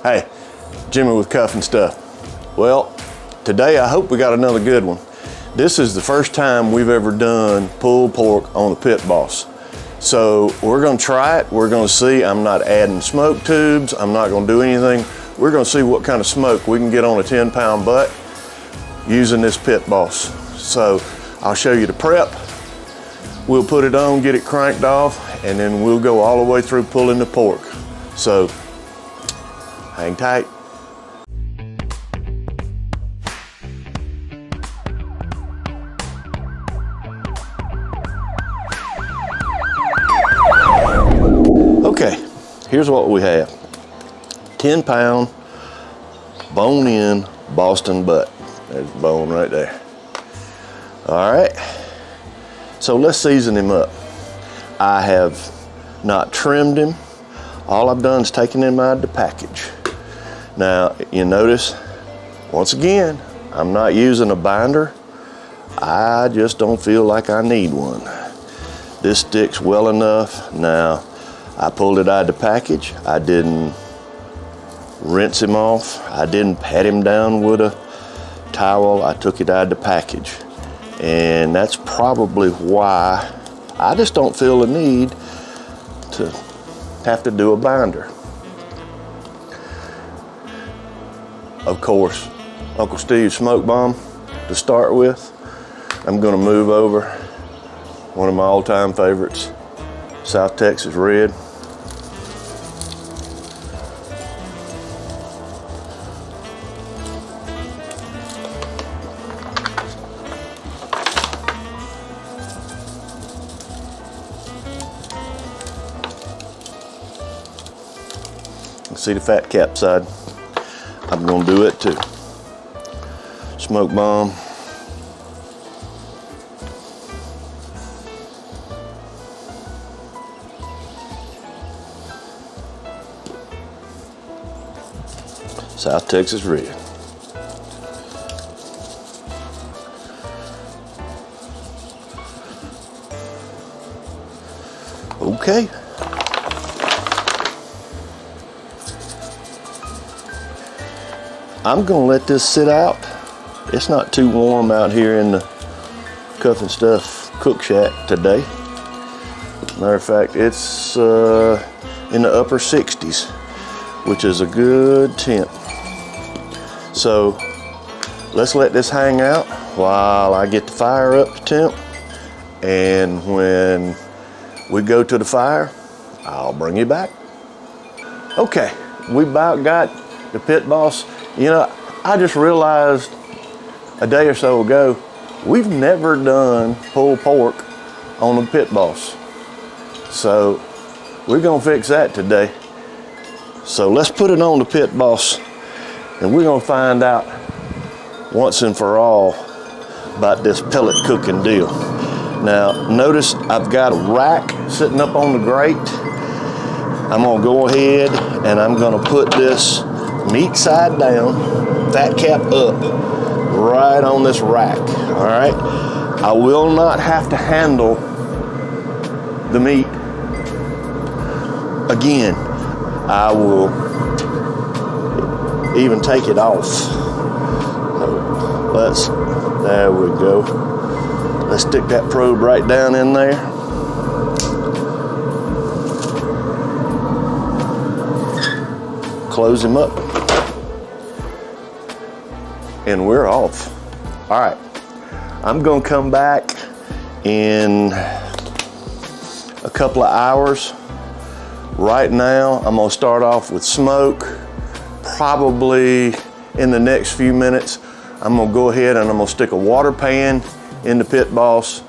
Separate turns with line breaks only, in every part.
Hey, Jimmy with Cuff and Stuff. Well, today I hope we got another good one. This is the first time we've ever done pulled pork on the Pit Boss. So we're gonna try it, we're gonna see. I'm not adding smoke tubes, I'm not gonna do anything. We're gonna see what kind of smoke we can get on a 10-pound butt using this Pit Boss. So I'll show you the prep. We'll put it on, get it cranked off, and then we'll go all the way through pulling the pork. So hang tight. Okay, here's what we have. 10-pound bone-in Boston butt. There's the bone right there. All right, so let's season him up. I have not trimmed him. All I've done is taken him out of the package. Now, you notice, once again, I'm not using a binder. I just don't feel like I need one. This sticks well enough. Now, I pulled it out of the package. I didn't rinse him off. I didn't pat him down with a towel. I took it out of the package. And that's probably why I just don't feel the need to have to do a binder. Of course, Uncle Steve's Smoke Bomb to start with. I'm gonna move over one of my all-time favorites, South Texas Red. See the fat cap side? I'm gonna do it too. Smoke Bomb. South Texas Red. Okay. I'm gonna let this sit out. It's not too warm out here in the Cuff and Stuff cook shack today. Matter of fact, it's in the upper 60s, which is a good temp. So let's let this hang out while I get the fire up to temp. And when we go to the fire, I'll bring you back. Okay, we about got the Pit Boss. You know, I just realized a day or so ago, we've never done pulled pork on the Pit Boss. So we're gonna fix that today. So let's put it on the Pit Boss and we're gonna find out once and for all about this pellet cooking deal. Now, notice I've got a rack sitting up on the grate. I'm gonna go ahead and I'm gonna put this meat side down, fat cap up, right on this rack, all right? I will not have to handle the meat again. I will even take it off. So there we go. Let's stick that probe right down in there. Close him up. And we're off. All right, I'm gonna come back in a couple of hours. Right now, I'm gonna start off with smoke. Probably in the next few minutes, I'm gonna go ahead and I'm gonna stick a water pan in the Pit Boss.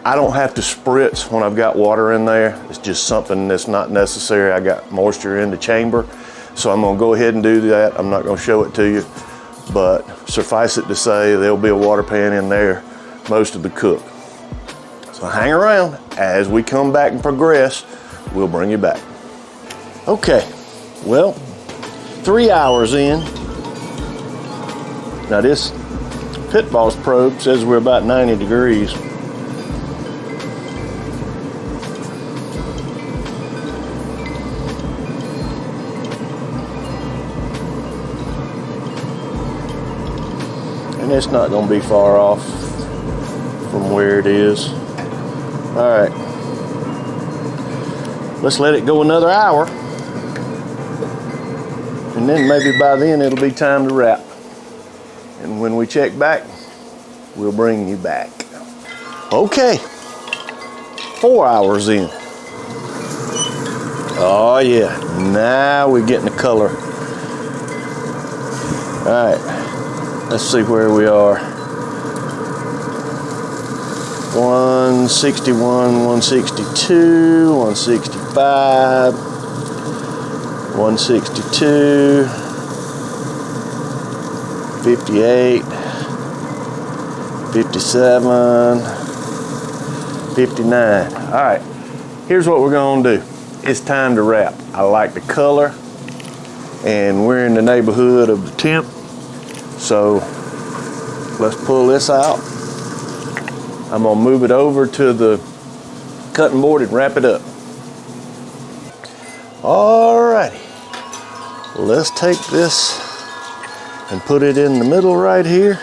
I don't have to spritz when I've got water in there. It's just something that's not necessary. I got moisture in the chamber. So I'm gonna go ahead and do that. I'm not gonna show it to you, but suffice it to say, there'll be a water pan in there most of the cook. So hang around. As we come back and progress, we'll bring you back. Okay, well, 3 hours in. Now this Pit Boss probe says we're about 90 degrees. and it's not gonna be far off from where it is. All right, let's let it go another hour, and then maybe by then it'll be time to wrap. And when we check back, we'll bring you back. Okay, 4 hours in. Oh yeah, now we're getting the color. All right, let's see where we are. 161, 162, 165, 162, 58, 57, 59. All right, here's what we're gonna do. It's time to wrap. I like the color, and we're in the neighborhood of the temp, so let's pull this out. I'm gonna move it over to the cutting board and wrap it up. Alrighty, let's take this and put it in the middle right here.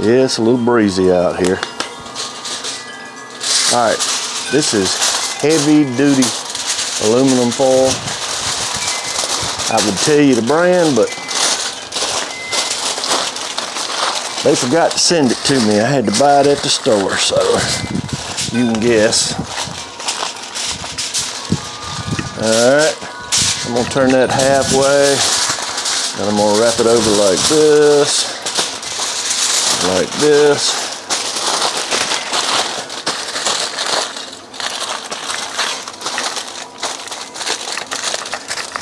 Yeah, it's a little breezy out here. All right, this is heavy duty aluminum foil. I would tell you the brand, but they forgot to send it to me. I had to buy it at the store, so you can guess. All right, I'm gonna turn that halfway, and I'm gonna wrap it over like this, like this.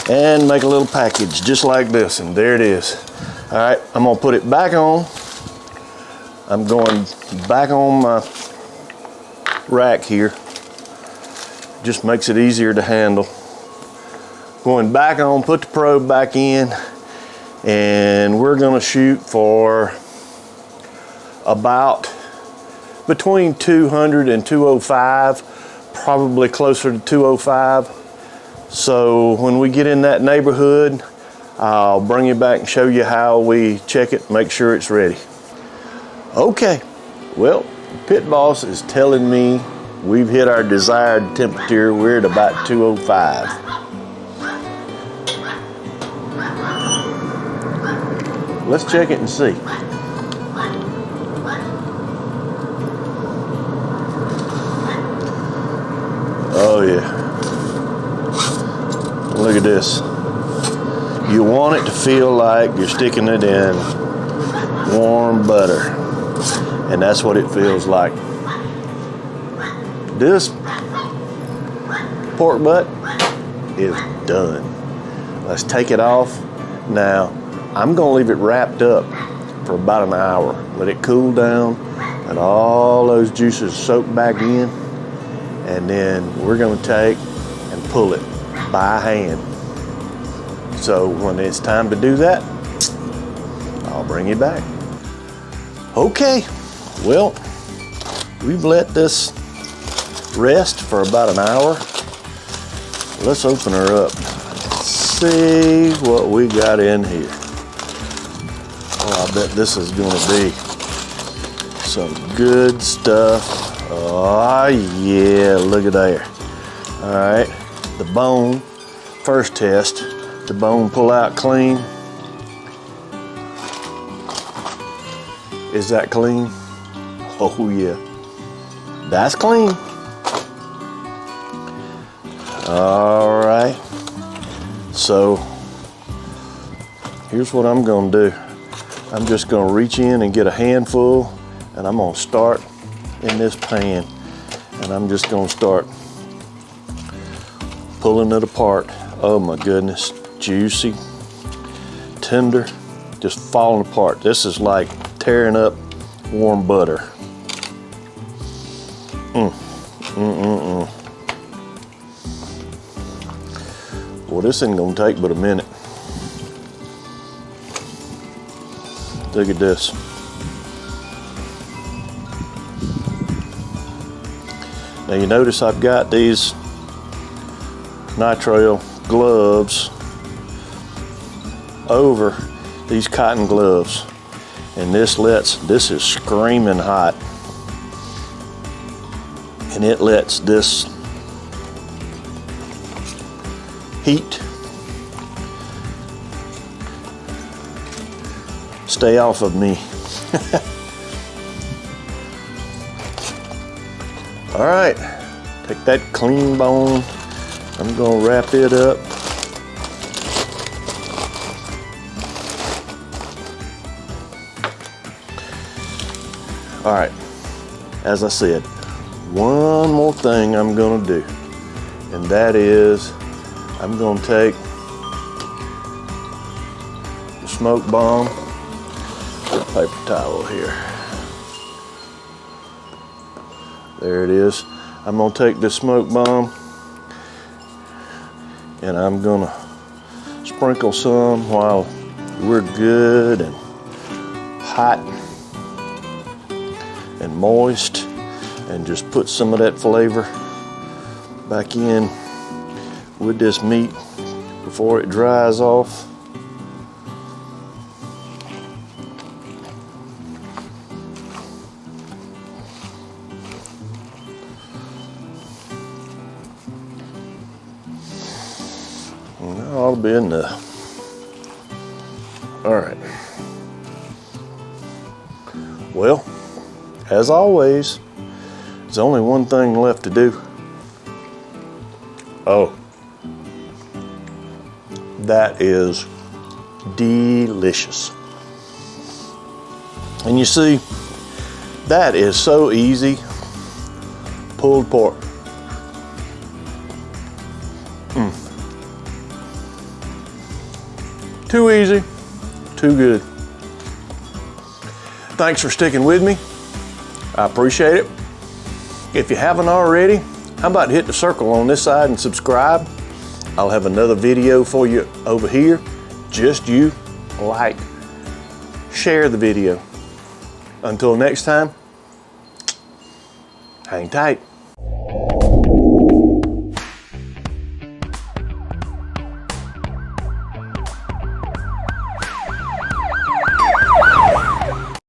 And make a little package just like this, and there it is. All right, I'm gonna put it back on. I'm going back on my rack here. Just makes it easier to handle. Going back on, put the probe back in, and we're gonna shoot for about between 200 and 205, probably closer to 205. So when we get in that neighborhood, I'll bring you back and show you how we check it, make sure it's ready. Okay, well, Pit Boss is telling me we've hit our desired temperature. We're at about 205. Let's check it and see. Oh yeah. Look at this. You want it to feel like you're sticking it in warm butter. And that's what it feels like. This pork butt is done. Let's take it off. Now, I'm gonna leave it wrapped up for about an hour. Let it cool down, let all those juices soak back in, and then we're gonna take and pull it by hand. So when it's time to do that, I'll bring you back. Okay, well, we've let this rest for about an hour. Let's open her up. See what we got in here. Oh, I bet this is gonna be some good stuff. Oh yeah, look at there. All right, the bone, first test, the bone pull out clean. Is that clean? Oh yeah, that's clean. All right, so here's what I'm gonna do. I'm just gonna reach in and get a handful, and I'm gonna start in this pan, and I'm just gonna start pulling it apart. Oh my goodness, juicy, tender, just falling apart. This is like tearing up warm butter. Well, this ain't gonna take but a minute. Look at this. Now you notice I've got these nitrile gloves over these cotton gloves. And this is screaming hot. And it lets this heat stay off of me. All right, take that clean bone. I'm gonna wrap it up. All right, as I said, one more thing I'm gonna do, and that is I'm gonna take the smoke bomb, paper towel here. There it is. I'm gonna take this smoke bomb and I'm gonna sprinkle some while we're good and hot and moist, and just put some of that flavor back in with this meat before it dries off. And that ought to be enough. All right. Well, as always, there's only one thing left to do. Oh, that is delicious. And you see, that is so easy. Pulled pork. Too easy, too good. Thanks for sticking with me. I appreciate it. If you haven't already, how about hit the circle on this side and subscribe? I'll have another video for you over here. Just you like, share the video. Until next time, hang tight.